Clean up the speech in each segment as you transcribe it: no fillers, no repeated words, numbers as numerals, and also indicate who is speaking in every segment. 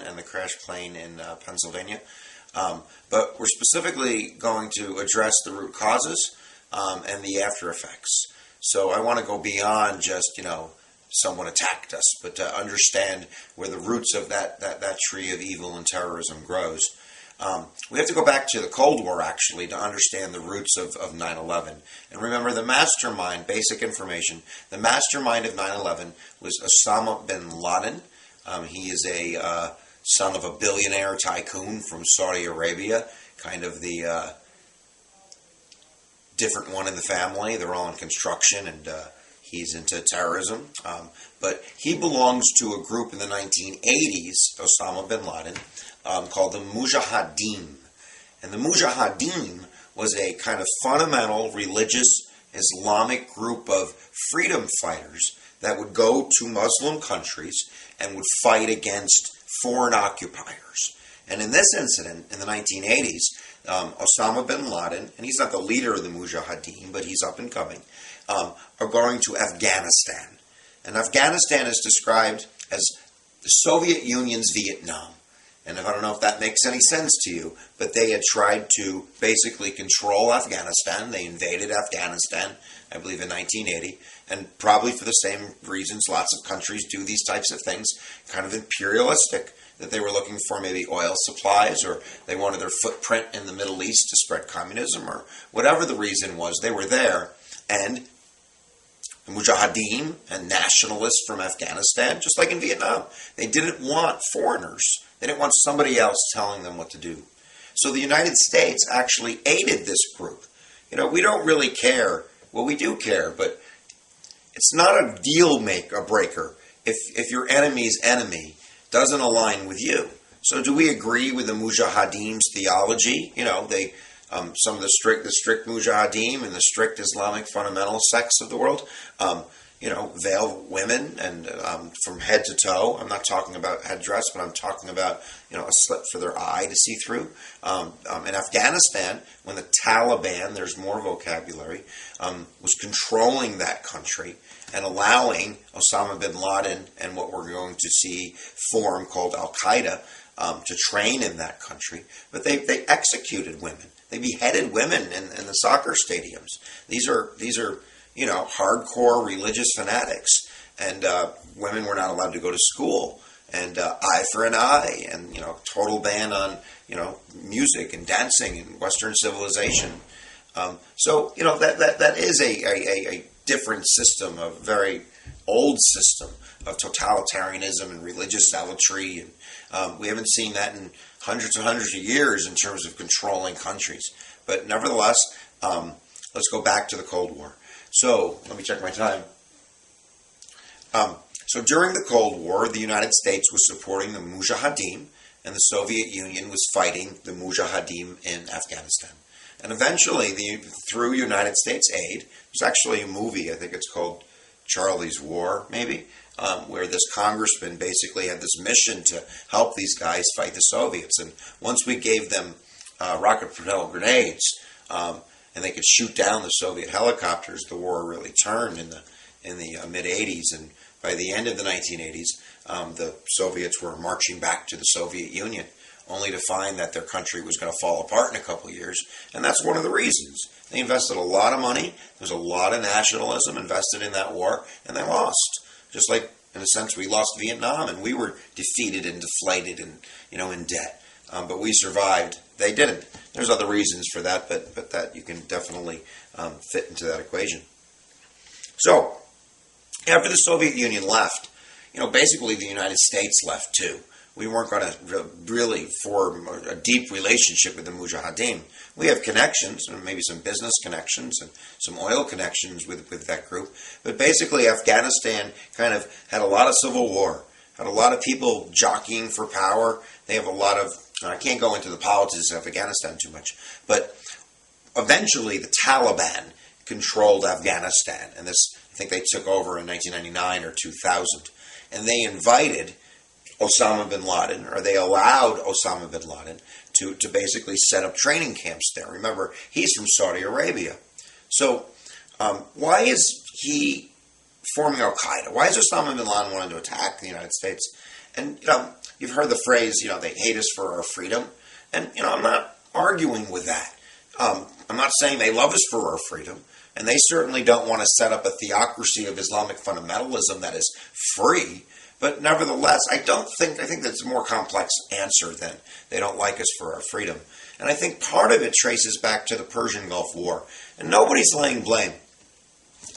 Speaker 1: and the crash plane in Pennsylvania. But we're specifically going to address the root causes and the after effects. So I want to go beyond just, someone attacked us, but to understand where the roots of that tree of evil and terrorism grows. We have to go back to the Cold War, actually, to understand the roots of 9/11. And remember, the mastermind, basic information, the mastermind of 9/11 was Osama bin Laden. He is a son of a billionaire tycoon from Saudi Arabia, kind of the different one in the family. They're all in construction, and he's into terrorism. But he belongs to a group in the 1980s, Osama bin Laden, called the Mujahideen. And the Mujahideen was a kind of fundamental religious Islamic group of freedom fighters that would go to Muslim countries and would fight against foreign occupiers. And in this incident, in the 1980s, Osama bin Laden, and he's not the leader of the Mujahideen, but he's up and coming, are going to Afghanistan. And Afghanistan is described as the Soviet Union's Vietnam. And I don't know if that makes any sense to you, but they had tried to basically control Afghanistan. They invaded Afghanistan, I believe, in 1980, and probably for the same reasons lots of countries do these types of things, kind of imperialistic, that they were looking for maybe oil supplies, or they wanted their footprint in the Middle East to spread communism, or whatever the reason was, they were there, and the Mujahideen and nationalists from Afghanistan, just like in Vietnam, they didn't want foreigners. They didn't want somebody else telling them what to do. So the United States actually aided this group. We don't really care. Well, we do care, but it's not a deal breaker if your enemy's enemy doesn't align with you. So do we agree with the Mujahideen's theology? Some of the strict Mujahideen and the strict Islamic fundamental sects of the world, veil women and from head to toe. I'm not talking about headdress, but I'm talking about a slit for their eye to see through. In Afghanistan, when the Taliban, there's more vocabulary, was controlling that country and allowing Osama bin Laden and what we're going to see form called Al-Qaeda to train in that country. But they executed women. They beheaded women in the soccer stadiums. These are hardcore religious fanatics, and women were not allowed to go to school, and eye for an eye, and total ban on music and dancing and Western civilization. So that is a different system, a very old system of totalitarianism and religious zealotry, and we haven't seen that in hundreds of years in terms of controlling countries. But nevertheless, let's go back to the Cold War. So, let me check my time. So during the Cold War, the United States was supporting the Mujahideen, and the Soviet Union was fighting the Mujahideen in Afghanistan. And eventually, through United States aid, there's actually a movie, I think it's called Charlie's War, maybe, where this congressman basically had this mission to help these guys fight the Soviets. And once we gave them rocket-propelled grenades, and they could shoot down the Soviet helicopters, the war really turned in the mid-'80s. And by the end of the 1980s, the Soviets were marching back to the Soviet Union, only to find that their country was going to fall apart in a couple of years. And that's one of the reasons. They invested a lot of money. There was a lot of nationalism invested in that war, and they lost. Just like, in a sense, we lost Vietnam, and we were defeated and deflated and, in debt. But we survived. They didn't. There's other reasons for that, but that you can definitely fit into that equation. So, after the Soviet Union left, basically the United States left too. We weren't going to really form a deep relationship with the Mujahideen. We have connections, and maybe some business connections and some oil connections with that group. But basically, Afghanistan kind of had a lot of civil war, had a lot of people jockeying for power. They have a lot of, I can't go into the politics of Afghanistan too much, but eventually the Taliban controlled Afghanistan, and this, I think they took over in 1999 or 2000, and they invited Osama bin Laden, or they allowed Osama bin Laden to basically set up training camps there. Remember, he's from Saudi Arabia. So why is he forming Al-Qaeda? Why is Osama bin Laden wanting to attack the United States? And You've heard the phrase, they hate us for our freedom. And, I'm not arguing with that. I'm not saying they love us for our freedom. And they certainly don't want to set up a theocracy of Islamic fundamentalism that is free. But nevertheless, I think that's a more complex answer than they don't like us for our freedom. And I think part of it traces back to the Persian Gulf War. And nobody's laying blame.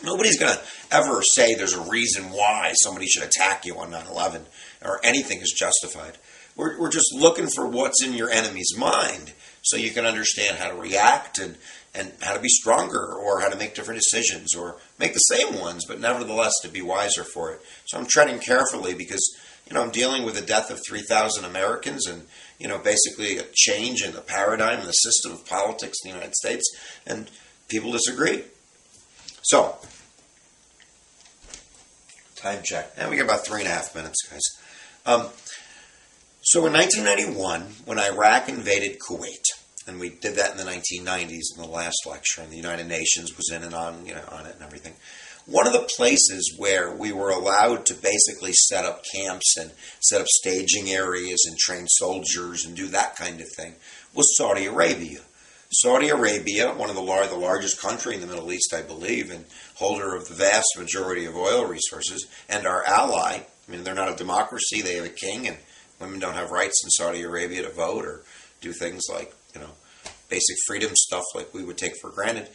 Speaker 1: Nobody's going to ever say there's a reason why somebody should attack you on 9/11 or anything is justified. We're just looking for what's in your enemy's mind so you can understand how to react and how to be stronger or how to make different decisions or make the same ones, but nevertheless to be wiser for it. So I'm treading carefully because, I'm dealing with the death of 3,000 Americans and, basically a change in the paradigm and the system of politics in the United States, and people disagree. So, time check. And we got about 3.5 minutes, guys. So in 1991, when Iraq invaded Kuwait, and we did that in the 1990s in the last lecture, and the United Nations was in and on, on it and everything. One of the places where we were allowed to basically set up camps and set up staging areas and train soldiers and do that kind of thing was Saudi Arabia. Saudi Arabia, one of the largest country in the Middle East, I believe, and holder of the vast majority of oil resources, and our ally. They're not a democracy; they have a king, and women don't have rights in Saudi Arabia to vote or do things like, basic freedom stuff like we would take for granted.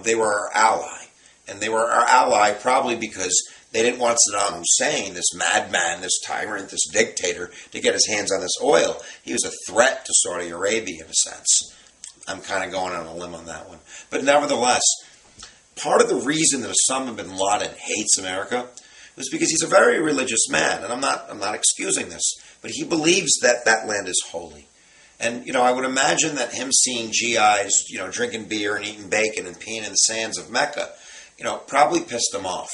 Speaker 1: They were our ally. And they were our ally probably because they didn't want Saddam Hussein, this madman, this tyrant, this dictator, to get his hands on this oil. He was a threat to Saudi Arabia in a sense. I'm kind of going on a limb on that one. But nevertheless, part of the reason that Osama bin Laden hates America was because he's a very religious man. And I'm not excusing this. But he believes that that land is holy. And, I would imagine that him seeing GIs, drinking beer and eating bacon and peeing in the sands of Mecca, probably pissed him off.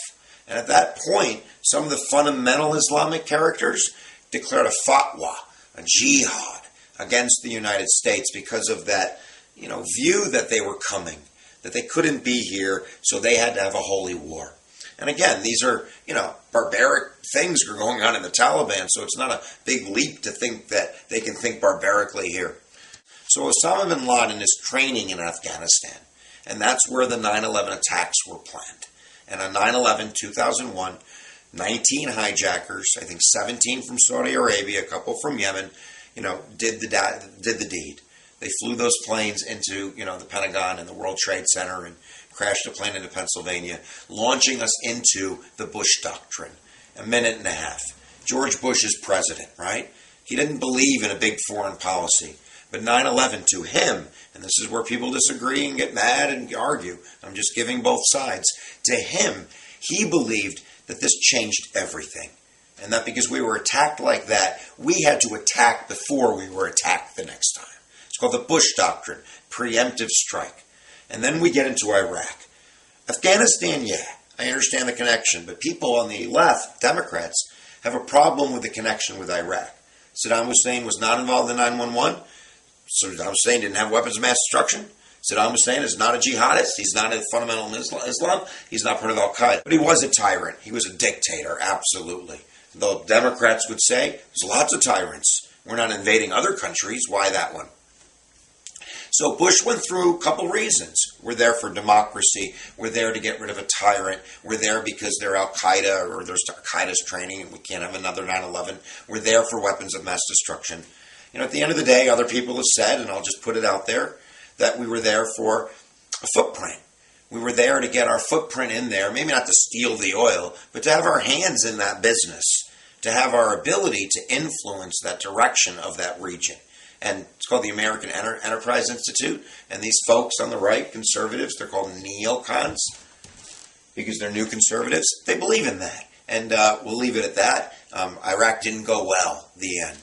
Speaker 1: And at that point, some of the fundamental Islamic characters declared a fatwa, a jihad, against the United States because of that, view that they were coming, that they couldn't be here, so they had to have a holy war. And again, these are, barbaric things are going on in the Taliban, so it's not a big leap to think that they can think barbarically here. So Osama bin Laden is training in Afghanistan, and that's where the 9/11 attacks were planned. And on 9/11/2001, 19 hijackers, I think 17 from Saudi Arabia, a couple from Yemen, did the deed. They flew those planes into, the Pentagon and the World Trade Center and crashed a plane into Pennsylvania, launching us into the Bush doctrine. A minute and a half. George Bush is president, right? He didn't believe in a big foreign policy. But 9/11 to him, and this is where people disagree and get mad and argue, I'm just giving both sides, to him, he believed that this changed everything. And that because we were attacked like that, we had to attack before we were attacked the next time. It's called the Bush doctrine, preemptive strike. And then we get into Iraq. Afghanistan, yeah, I understand the connection, but people on the left, Democrats, have a problem with the connection with Iraq. Saddam Hussein was not involved in 9/11. Saddam Hussein didn't have weapons of mass destruction. Saddam Hussein is not a jihadist. He's not a fundamental in Islam. He's not part of Al-Qaeda. But he was a tyrant. He was a dictator, absolutely. Though Democrats would say, there's lots of tyrants. We're not invading other countries. Why that one? So Bush went through a couple reasons. We're there for democracy. We're there to get rid of a tyrant. We're there because they're Al-Qaeda or there's Al-Qaeda's training and we can't have another 9/11. We're there for weapons of mass destruction. At the end of the day, other people have said, and I'll just put it out there, that we were there for a footprint. We were there to get our footprint in there, maybe not to steal the oil, but to have our hands in that business, to have our ability to influence that direction of that region. And it's called the American Enterprise Institute. And these folks on the right, conservatives, they're called neocons because they're new conservatives. They believe in that. And we'll leave it at that. Iraq didn't go well, the end.